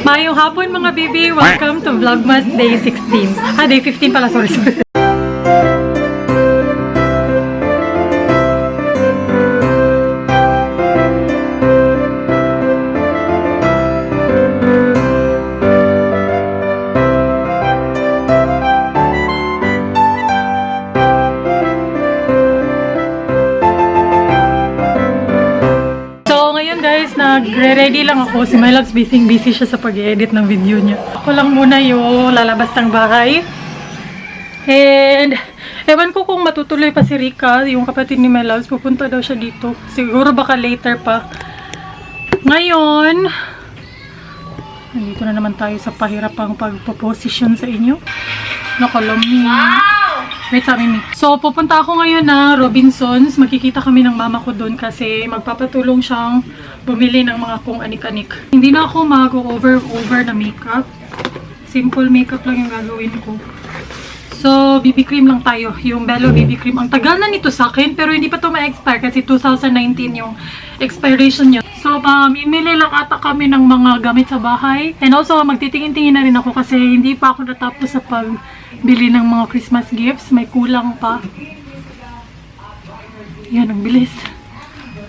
Mayong hapon mga baby, welcome to Vlogmas Day 16. Day 15 pala, sorry. Nagre-ready lang ako. Si My Loves busy siya sa pag-edit ng video niya. Ako lang muna yung lalabas ng bahay. And ewan ko kung matutuloy pa si Rika, yung kapatid ni My Loves. Pupunta daw siya dito. Siguro baka later pa. Ngayon, nandito na naman tayo sa pahirapang pagpo-position sa inyo. Nakalami. Wait sa Mimi. So, pupunta ako ngayon na Robinsons. Makikita kami ng mama ko doon kasi magpapatulong siyang bumili ng mga kung anik-anik. Hindi na ako mag-over na makeup. Simple makeup lang yung gagawin ko. So, BB cream lang tayo. Yung Bello BB cream. Ang tagal na nito sa akin, pero hindi pa to ma-expire kasi 2019 yung expiration niya. So, mimili lang ata kami ng mga gamit sa bahay. And also, magtitingin-tingin na rin ako kasi hindi pa ako natapos sa pagbili ng mga Christmas gifts. May kulang pa. Yan, ang bilis.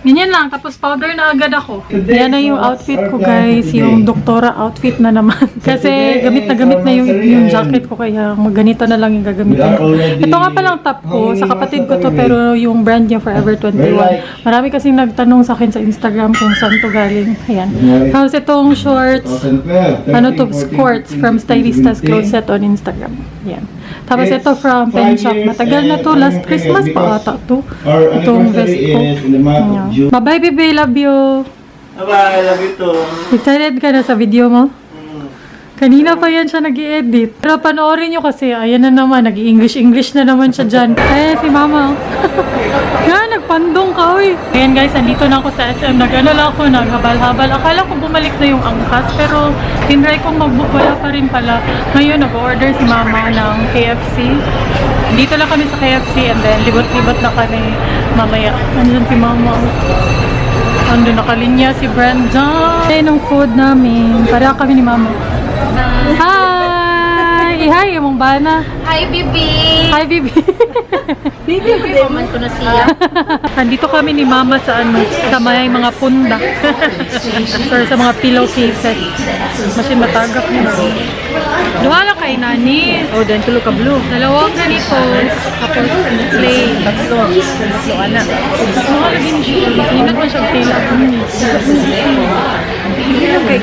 Ganyan lang, tapos powder na agad ako. Yan na yung outfit ko guys, yung doktora outfit na naman. Kasi gamit na yung jacket ko, kaya ganito na lang yung gagamitin ko. Ito nga palang top ko, sa kapatid ko to, pero yung brand niya Forever 21. Marami kasing nagtanong sa akin sa Instagram kung saan to galing. Ayan. Tapos itong shorts, ano to, skirts from Stylista's Closet on Instagram. Ayan. Tapos ito from Pen Shop. Matagal na to, last Christmas pa ata to. Itong vest ko. Ayan. Bye-bye, baby. Love you. Bye-bye. Love you too. Excited ka na sa video mo? Kanina pa yan siya nag-i-edit. Pero panoorin nyo kasi, ayan na naman, nag-i-English na naman siya dyan. Eh, si mama. Yan, nagpandong ka, uy. Ayan guys, andito na ako sa SM. Nag-ano lang ako, naghabal-habal. Akala ko bumalik na yung angkas, pero tinry kong magbukala pa rin pala. Ngayon, nag-order si mama ng KFC. Dito lang kami sa KFC and then libot-libot na kami mamaya. Andun si mama. Andun nakalinya si Brenda. Ayan ang food namin. Para kami ni mama. Hi! Hi, mong bana. Hi, Bibi! Hi, Bibi. Bibi, paman ko na siya. Andito kami ni mama sa sa may mga punda. Or sa mga pillowcases. Kasi matagap niya. Duha lang kay nani. Oh, dan tulo ka blue. Dalawang ganito. Tapos plain. Tatlo anak. Mga laging jeans. Hindi na ko siya tila. Okay.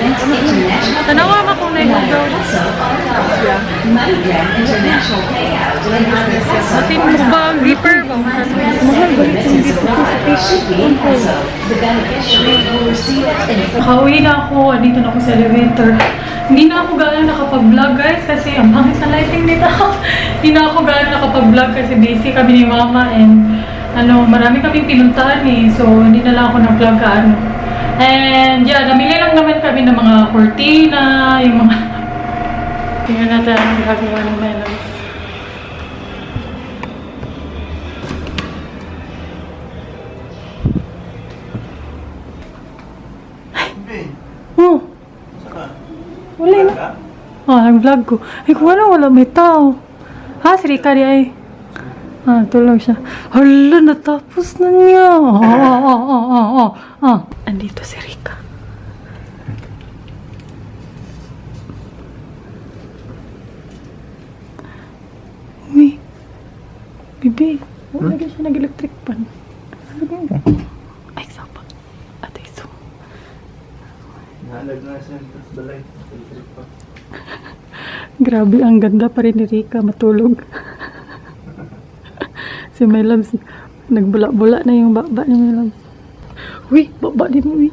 Tanawa mo kung na-go. Kasi mo ba ang zipper ba? Mahal ba itong zipper ko sa Kauwi na ako. Dito na ako sa elevator. Hindi na ako gano'n nakapag-vlog guys kasi ang pangit na lighting nito. Hindi na ako gano'n nakapag-vlog kasi busy kami ni mama and marami kaming pinuntahan so hindi na lang ako nag-vlog And yeah, namili lang naman kami ng mga cortina, yung mga tingnan natin ang gagawa ng melons. Wala na. Nag-vlog ko. Ay, kung wala may tao. Si Rika di ay. Tulog siya. Hala, natapos na niya. Andito si Rika. Uy. Bibi. Wala na siya nag-electric pan. Ay, sapak. Atay, so. Nalag na siya. Tapos balay. Grabe, ang ganda pa rin ni Rika matulog. Si My Loves, nagbula-bula na yung baba ni My Loves. Uy, baba din mo, uy.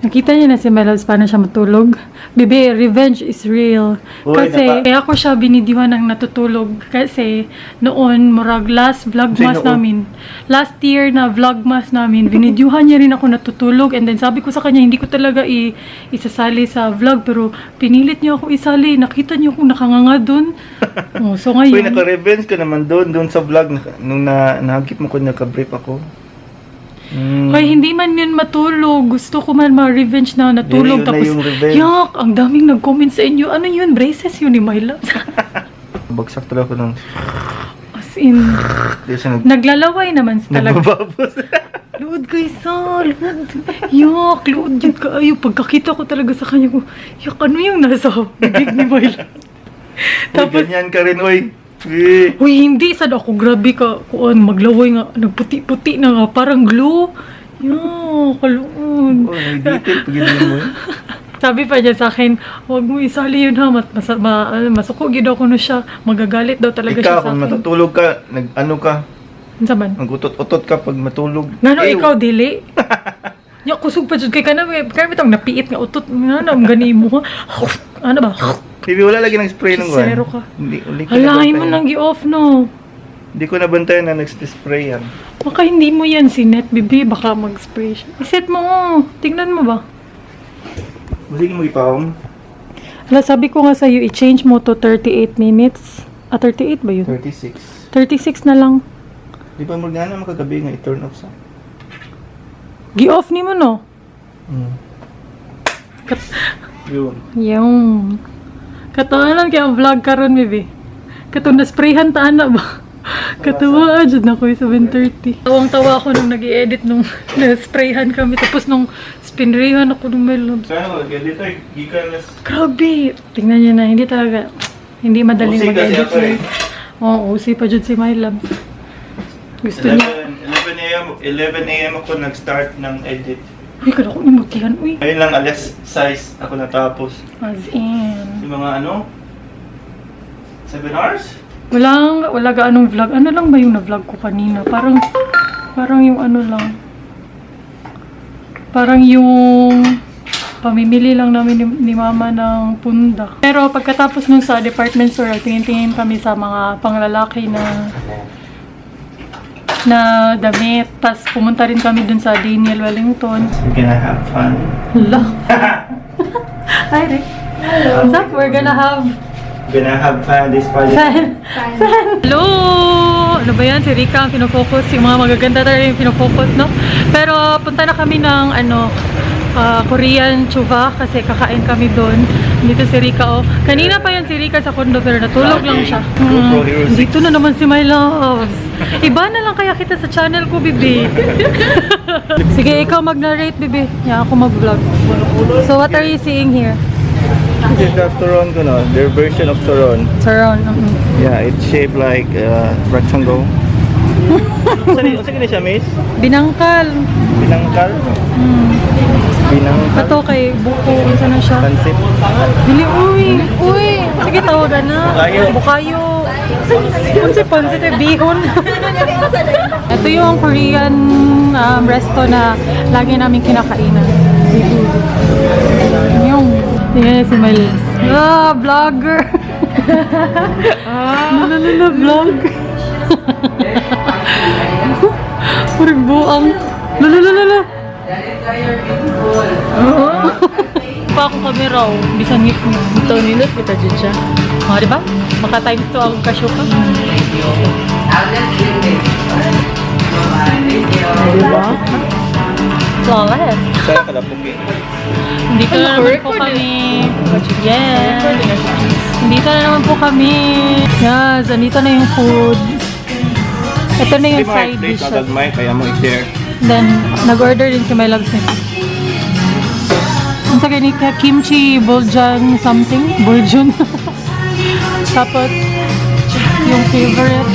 Nakita niya na si My Loves paano siya matulog. Bibi, revenge is real. Kasi, kaya ako siya binidiwan ng natutulog. Kasi, noon, murag last vlogmas namin. Last year na vlogmas namin, binidyuhan niya rin ako natutulog. And then, sabi ko sa kanya, hindi ko talaga isasali sa vlog. Pero, pinilit niyo ako isali. Nakita niyo akong nakanganga dun. So, ngayon. Uy, naka-revenge ka naman doon sa vlog. Nung nahagip mo ko, naka-brief ako. Kaya hindi man yun matulog. Gusto ko man ma-revenge na natulog. Yun na Tapos, yung revenge. yak, ang daming nag-comment sa inyo. Ano yun? Braces yun ni My Loves. Bagsak talaga ko ng... As in, Di siya naglalaway naman talaga. nagbababos. Load guys, load. Yak, load yun kaayo. Pagkakita ko talaga sa kanya ko, yak, ano yung nasa bibig ni My Loves? Tapos, Tapos, ganyan ka rin, oy. Eh. uy, hindi. Sad ako, grabe ka. Kuan, maglaway nga. Nagputi-puti na nga. Parang glue. Yak, kaluon. Oh, may detail. Pagiging mo eh. Sabi pa niya sa akin, huwag mo isali yun ha, masuko yun ako na siya, magagalit daw talaga siya Ikaw, sa kung akin. matutulog ka, nag-ano ka, Ano saman? mag-utot-utot ka pag matulog. Ngano Ew. ikaw, dili? Ya, kusog pa dyan kay ka na, kaya bitang napiit nga utot, nga na, ang gani mo ha. Ano ba? Bibi, wala lagi ng spray ng guwan. Zero ka. Hindi ko Halahin mo nabantayan. nang gi-off, no? Hindi ko nabantayan na nag-spray yan. Baka hindi mo yan sinet, bibi, baka mag-spray siya. Iset mo, tingnan mo ba? Sige mo ipawang. Hala, sabi ko nga sa'yo, i-change mo to 38 minutes. 38 ba yun? 36. 36 na lang. Di ba mo nga na makagabi nga i-turn off sa? Gi-off ni mo, no? Yun. Yung katawanan kaya ang vlog karon baby. Katong na-sprayhan ta ana ba? Katawa jud na ko 7:30. Tawang-tawa ako nung nag-i-edit nung na-sprayhan kami tapos nung spinrayhan ako ng melon. Kaya mag-edit ay gikan na. Grabe. Tingnan niyo na hindi talaga hindi madaling Usi kasi mag-edit. ako eh. Oo, usi pa jud si My Love. Gusto niya. 11 a.m. ako nag-start ng edit. Uy, kada ko imutihan. Uy. Ayun lang, alas 6 ako natapos. As in. Yung mga ano? 7 hours? Wala gaanong vlog. Ano lang ba yung na-vlog ko kanina? Parang yung ano lang. Parang yung pamimili lang namin ni mama ng punda. Pero pagkatapos nun sa department store, tingin-tingin kami sa mga panglalaki na damit. Tapos pumunta rin kami dun sa Daniel Wellington. We're gonna have fun. Hala. Hi, Rick. What's up? We're gonna have Gonna have fun this Friday. Hello! Ano ba yan? Si Rika ang pinofocus. Yung mga magaganda talaga yung pinofocus, no? Pero punta na kami ng Korean chuva kasi kakain kami doon. Dito si Rika, oh. Kanina pa yan si Rika sa kondo pero natulog lang siya. Dito na naman si My Loves. Iba na lang kaya kita sa channel ko, bibi. Sige, ikaw mag-narrate, bibi. Yeah, ako mag-vlog. So, what are you seeing here? This is the Toron ko no, their version of Toron. Saron. Yeah, it's shaped like rectangle. Saan siya, miss? Binangkal. Binangkal? Binangkal? Ato kay buko. Saan na siya? Pansit? Dili, uy! Sige, tawagan na. Bukayo. Bukayo. Kung si Ponce, ito bihon. Ito yung Korean resto na lagi namin kinakainan. Siguro. Yung, yes, si Miles. Vlogger. Vlog. Parang buang. Lala. Pa ako kami raw. Bisan ngit mo. Ito nilot kita dyan siya. Oh, di ba? Maka times 2 ang kasyo ka. Diba? Flawless. Saan ka lapuki? Dito na naman po kami. Yes. Dito na naman po kami. Yes, andito na yung food. Ito na yung side dishes. Kagagmay, kaya mo i-share. Then, nag-order din si My Loves nito. Ang sa ganito, kimchi, buljan something. Buljon. Tapos, yung favorite.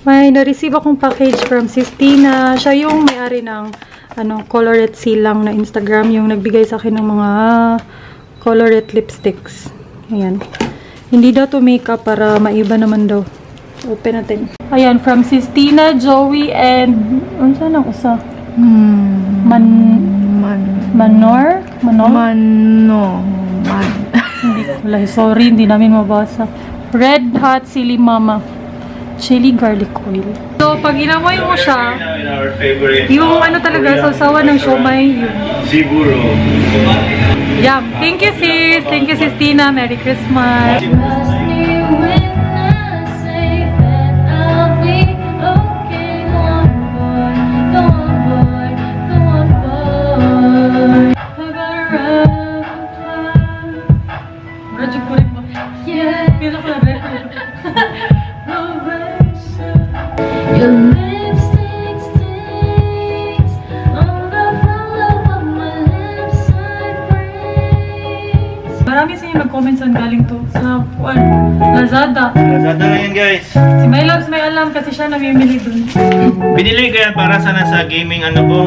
May na-receive akong package from Sis Tina. Siya yung may-ari ng Colorette Silang na Instagram, yung nagbigay sa akin ng mga Colorette lipsticks. Ayan. Hindi daw to makeup para maiba naman daw. Open natin. Ayan, from Sis Tina, Joey, and ano saan ang usa? Manor? Hindi ko lahi. Sorry, hindi namin mabasa. Red Hot Chili Mama. Chili garlic oil. So, pag inamoy mo siya, yung ano talaga, sausawan ng siomay, yung Ziburo. yum. Thank you, sis. Thank you, Sis Tina. Merry Christmas. Radyo ko rin mo. Pila ko na rin. Your lipstick sticks on the follow of my lips I breathe. Marami sa inyo nag-comment saan galing to. Sa Lazada. Lazada na yan guys. Si My Loves may alam kasi siya namimili dun. Binili ko yan para sana sa gaming ano ko.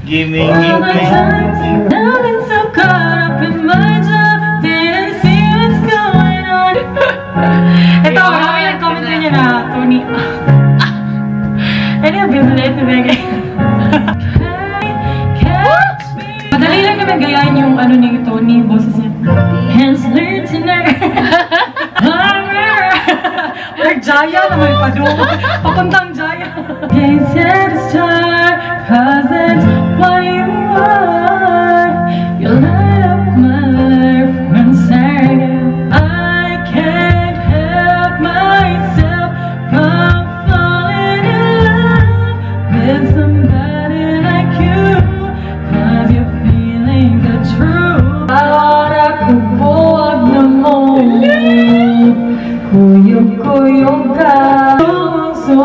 Gaming. All the times I've been so caught up in my job, didn't see what's going on. Ito, marami nag-comment sa inyo na, Tony. Ano yung biblit na bagay? Madali lang naman gayahin yung ano ni Tony, boses niya. Hensler tonight. Like Jaya naman pa doon. Papuntang Jaya. Can't set a star, cause that's what you are. You light up my life from inside. I can't help myself from falling in love with somebody like you, cause your feelings are true. Ahora ko buwag na mo, kuyog-kuyog ka, so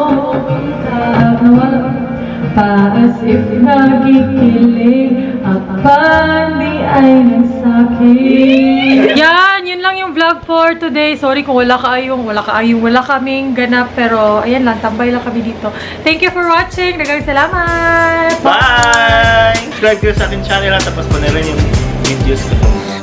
as if nagikilig at pandi ay nagsakit. Yan, yun lang yung vlog for today. Sorry kung wala kaming ganap, pero ayan lang, tambay lang kami dito. Thank you for watching. Dagang salamat! Bye! Subscribe kayo sa akin channel at tapos pa na rin yung videos ko.